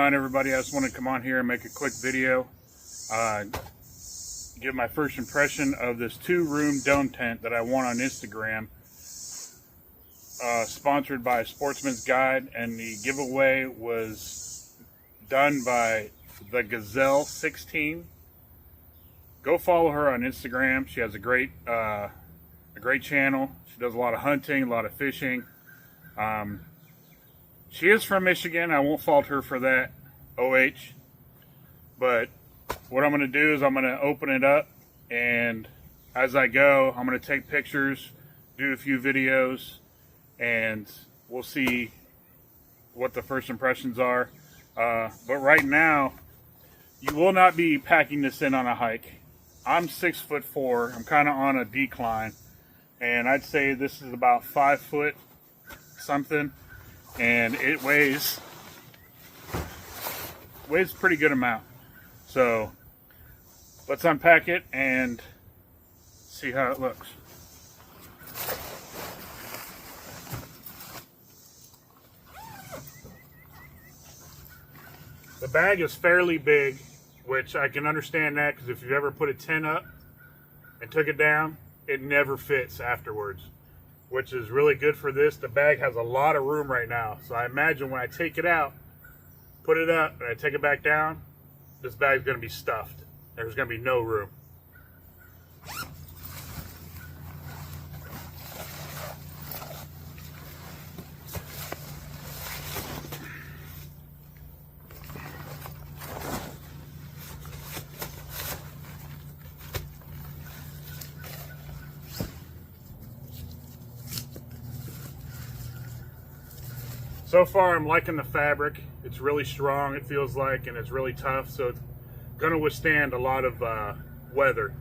on, everybody? I just want to come on here and make a quick video, give my first impression of this 2-room dome tent that I won on Instagram, sponsored by Sportsman's Guide, and the giveaway was done by the Gazelle 16. Go follow her on Instagram. She has a great channel. She does a lot of hunting, a lot of fishing. She is from Michigan. I won't fault her for that, OH. But what I'm going to do is I'm going to open it up, and as I go, I'm going to take pictures, do a few videos, and we'll see what the first impressions are. But right now, you will not be packing this in on a hike. I'm 6'4". I'm kind of on a decline, and I'd say this is about 5 foot something. And it weighs a pretty good amount. So let's unpack it and see how it looks. The bag is fairly big, which I can understand that, because if you've ever put a tent up and took it down, it never fits afterwards, which is really good for this. The bag has a lot of room right now. So I imagine when I take it out, put it up, and I take it back down, this bag's gonna be stuffed. There's gonna be no room. So far, I'm liking the fabric. It's really strong, it feels like, and it's really tough, so it's going to withstand a lot of weather.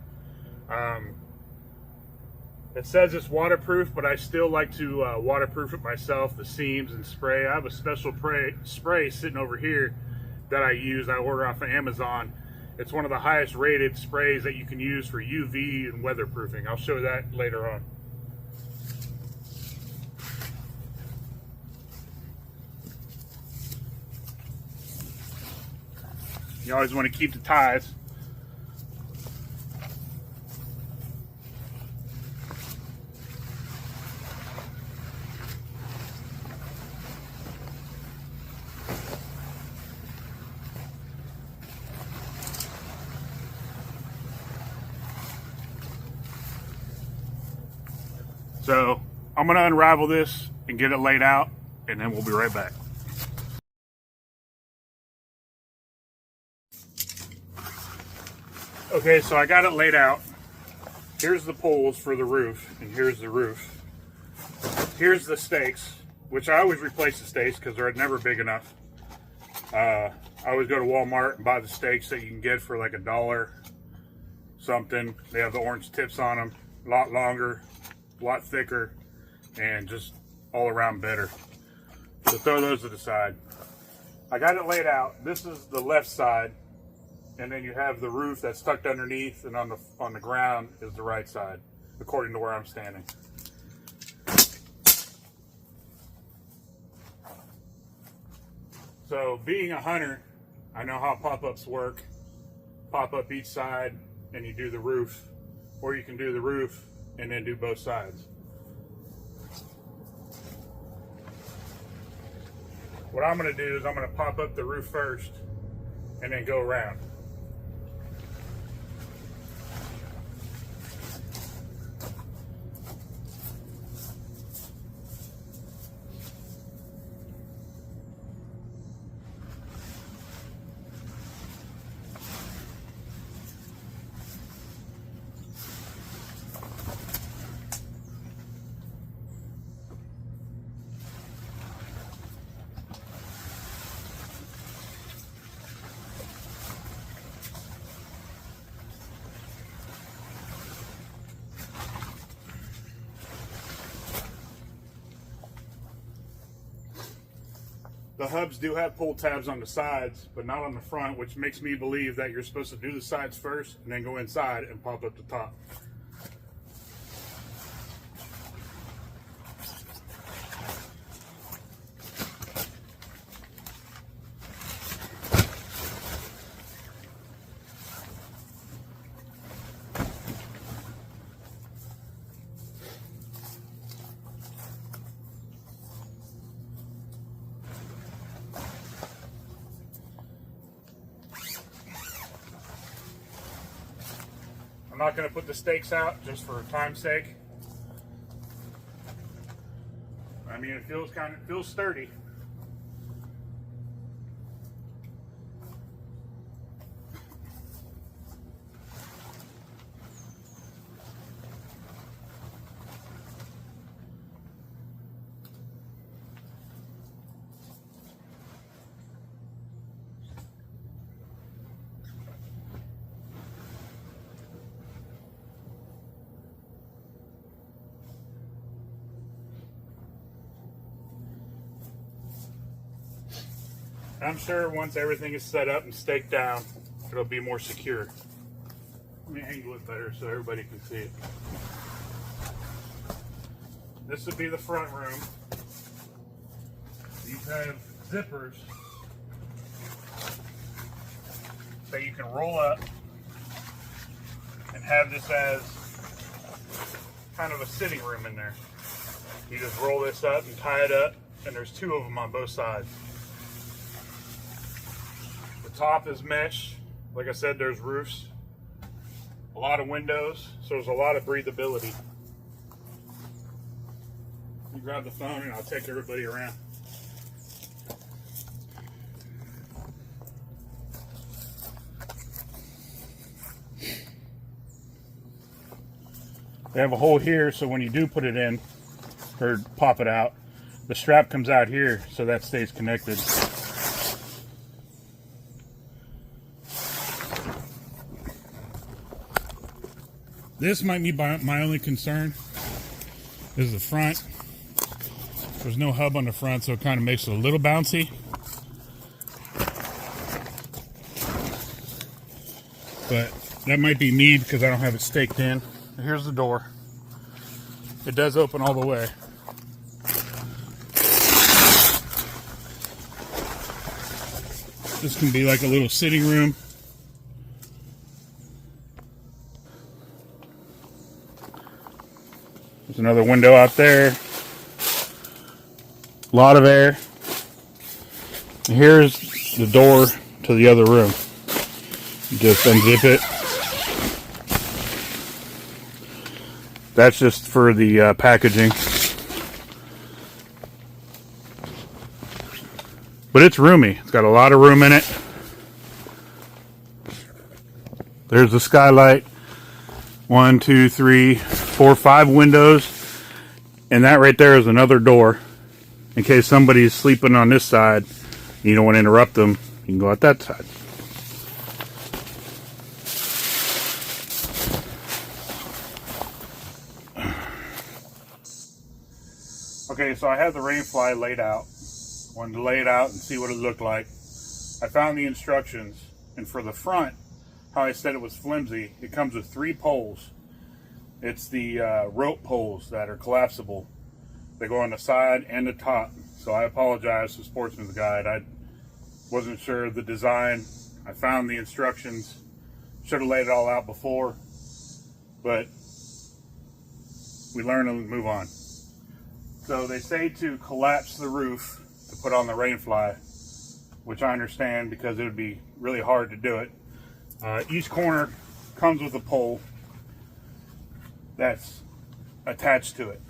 It says it's waterproof, but I still like to waterproof it myself, the seams and spray. I have a special spray sitting over here that I use. I order off of Amazon. It's one of the highest rated sprays that you can use for UV and weatherproofing. I'll show that later on. You always want to keep the ties. So I'm going to unravel this and get it laid out, and then we'll be right back. Okay, so I got it laid out. Here's the poles for the roof, and here's the roof. Here's the stakes, which I always replace the stakes because they're never big enough. I always go to Walmart and buy the stakes that you can get for like $1 something. They have the orange tips on them, a lot longer, a lot thicker, and just all around better. So throw those to the side. I got it laid out. This is the left side. And then you have the roof that's tucked underneath, and on the ground is the right side, according to where I'm standing. So being a hunter, I know how pop-ups work. Pop up each side and you do the roof, or you can do the roof and then do both sides. What I'm going to do is I'm going to pop up the roof first and then go around. The hubs do have pull tabs on the sides, but not on the front, which makes me believe that you're supposed to do the sides first and then go inside and pop up the top. not going to put the stakes out just for time's sake. I mean, it feels sturdy. I'm sure once everything is set up and staked down, it'll be more secure. Let me angle it better so everybody can see it. This would be the front room. These have zippers that you can roll up and have this as kind of a sitting room in there. You just roll this up and tie it up, and there's two of them on both sides. The top is mesh. Like I said, there's roofs, a lot of windows, so there's a lot of breathability. Let me grab the phone and I'll take everybody around. They have a hole here, so when you do put it in or pop it out, the strap comes out here, so that stays connected. This might be my only concern. This is the front. There's no hub on the front, so it kind of makes it a little bouncy. But that might be me because I don't have it staked in. Here's the door. It does open all the way. This can be like a little sitting room. There's another window out there. A lot of air. And here's the door to the other room. You just unzip it. That's just for the packaging. But it's roomy. It's got a lot of room in it. There's the skylight. 1, 2, 3, 4, 5 windows. And that right there is another door. In case somebody's sleeping on this side, you don't want to interrupt them, you can go out that side. Okay, so I have the rainfly laid out. Wanted to lay it out and see what it looked like. I found the instructions, and for the front, how I said it was flimsy, it comes with 3 poles. It's the rope poles that are collapsible. They go on the side and the top. So I apologize to Sportsman's Guide. I wasn't sure of the design. I found the instructions. Should have laid it all out before. But we learn and move on. So they say to collapse the roof to put on the rainfly, which I understand because it would be really hard to do it. Each corner comes with a pole that's attached to it,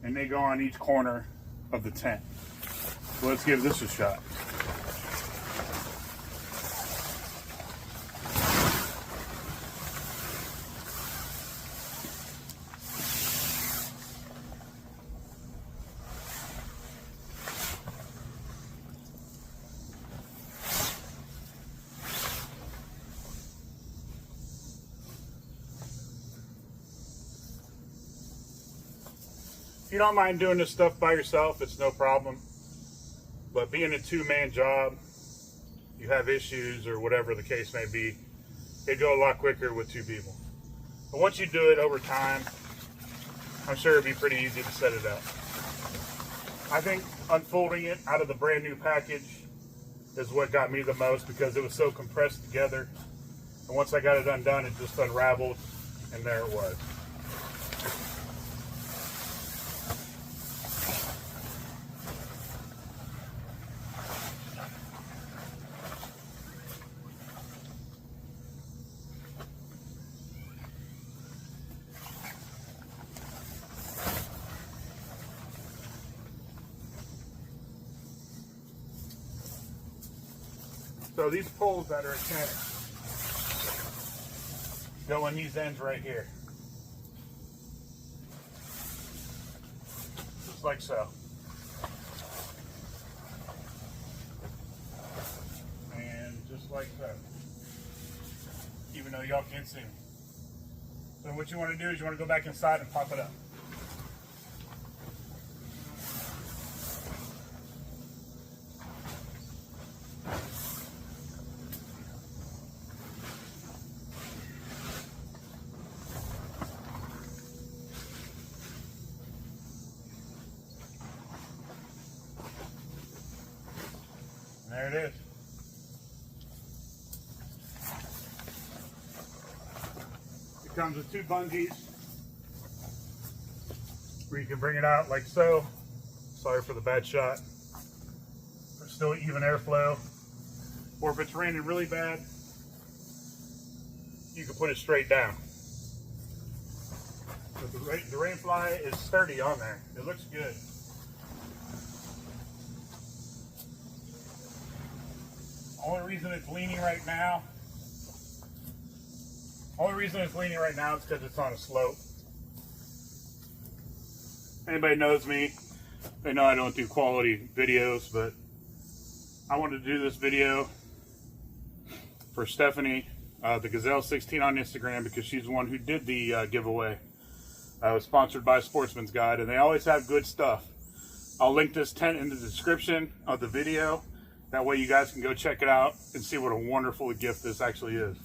and they go on each corner of the tent. So let's give this a shot. If you don't mind doing this stuff by yourself, it's no problem. But being a 2-man job, you have issues or whatever the case may be, it'd go a lot quicker with 2 people. But once you do it over time, I'm sure it'd be pretty easy to set it up. I think unfolding it out of the brand new package is what got me the most because it was so compressed together. And once I got it undone, it just unraveled, and there it was. So these poles that are at 10 go in these ends right here. Just like so. And just like so. Even though y'all can't see me. So what you want to do is you want to go back inside and pop it up. And there it is. It comes with 2 bungees where you can bring it out like so. Sorry for the bad shot. For still even airflow. Or if it's raining really bad, you can put it straight down. But the rain fly is sturdy on there. It looks good. Only reason it's leaning right now is because it's on a slope. Anybody knows me, they know I don't do quality videos, but I wanted to do this video for Stephanie, the Gazelle 16 on Instagram, because she's the one who did the giveaway. I was sponsored by Sportsman's Guide, and they always have good stuff. I'll link this tent in the description of the video. That way you guys can go check it out and see what a wonderful gift this actually is.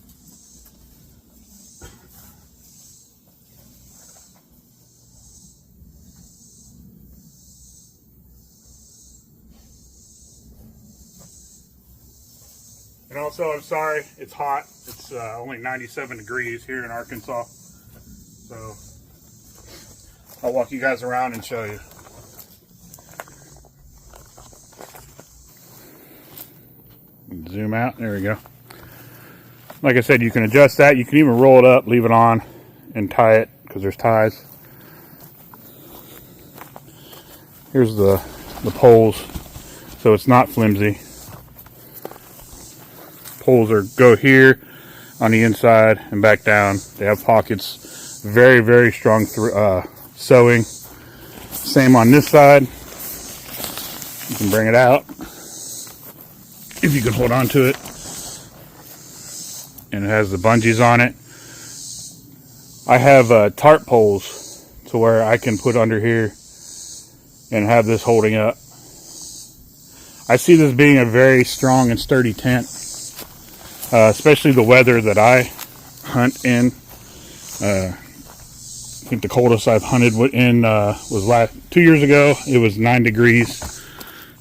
And also, I'm sorry, it's hot. It's only 97 degrees here in Arkansas. So I'll walk you guys around and show you. Zoom out, there we go. Like I said, you can adjust that. You can even roll it up, leave it on, and tie it, because there's ties. Here's the poles, so it's not flimsy. Poles go here on the inside and back down. They have pockets. Very, very strong sewing. Same on this side. You can bring it out if you can hold on to it. And it has the bungees on it. I have tarp poles to where I can put under here and have this holding up. I see this being a very strong and sturdy tent, especially the weather that I hunt in. I think the coldest I've hunted in was 2 years ago. It was 9 degrees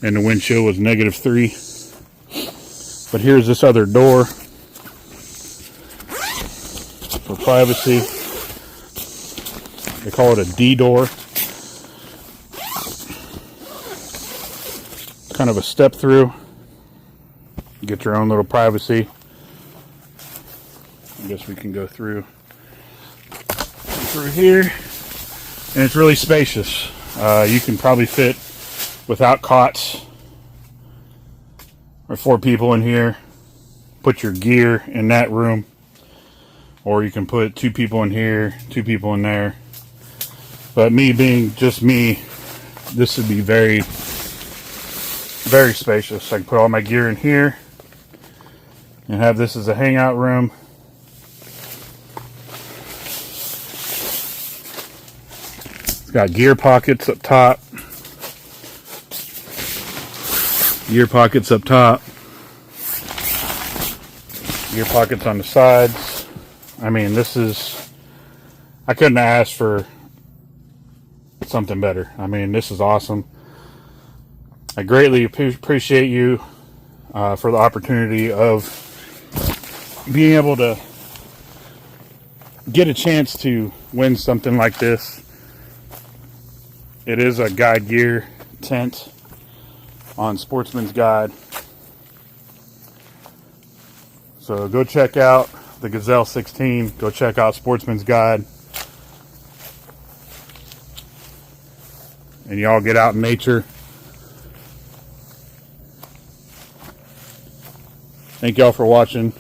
and the wind chill was -3. But here's this other door for privacy. They call it a D door. Kind of a step through. Get your own little privacy. I guess we can go through here. And it's really spacious. You can probably fit, without cots, or 4 people in here. Put your gear in that room. Or you can put 2 people in here, 2 people in there. But me being just me, this would be very, very spacious. I can put all my gear in here and have this as a hangout room. It's got gear pockets up top. Gear pockets up top. Gear pockets on the sides. I mean, I couldn't ask for something better. I mean, this is awesome. I greatly appreciate you for the opportunity of being able to get a chance to win something like this. It is a guide gear tent on Sportsman's Guide. So go check out the Gazelle 16. Go check out Sportsman's Guide. And y'all get out in nature. Thank y'all for watching.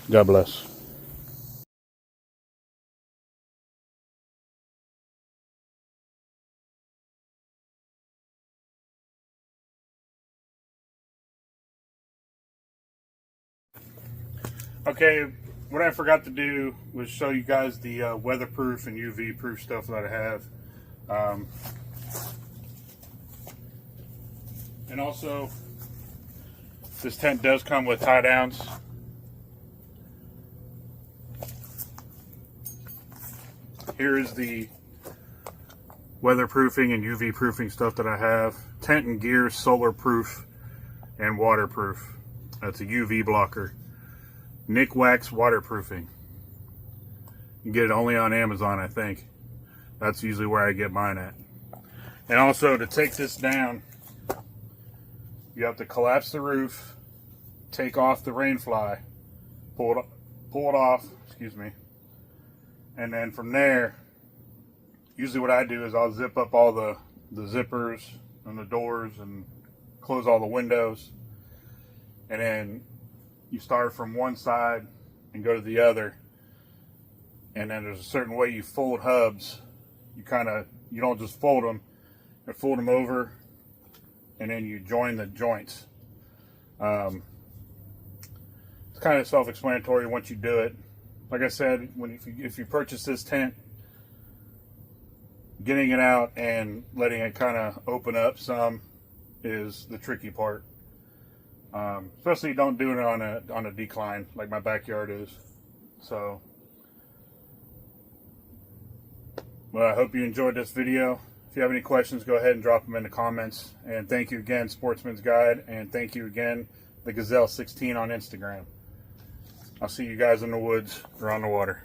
God bless. Okay, what I forgot to do was show you guys the weatherproof and UV proof stuff that I have. And also, this tent does come with tie downs. Here is the weatherproofing and UV proofing stuff that I have. Tent and gear, solar proof and waterproof. That's a UV blocker. Nick Wax waterproofing. You can get it only on Amazon, I think. That's usually where I get mine at. And also, to take this down, you have to collapse the roof, take off the rain fly, pull it off, excuse me, and then from there, usually what I do is I'll zip up all the zippers and the doors and close all the windows, and then you start from one side and go to the other, and then there's a certain way you fold hubs. You don't just fold them, you fold them over, and then you join the joints. It's kind of self-explanatory once you do it. Like I said, if you purchase this tent, getting it out and letting it kind of open up some is the tricky part. Especially don't do it on a decline like my backyard is. So, well, I hope you enjoyed this video. If you have any questions, go ahead and drop them in the comments. And thank you again, Sportsman's Guide, and thank you again, the Gazelle 16 on Instagram. I'll see you guys in the woods or on the water.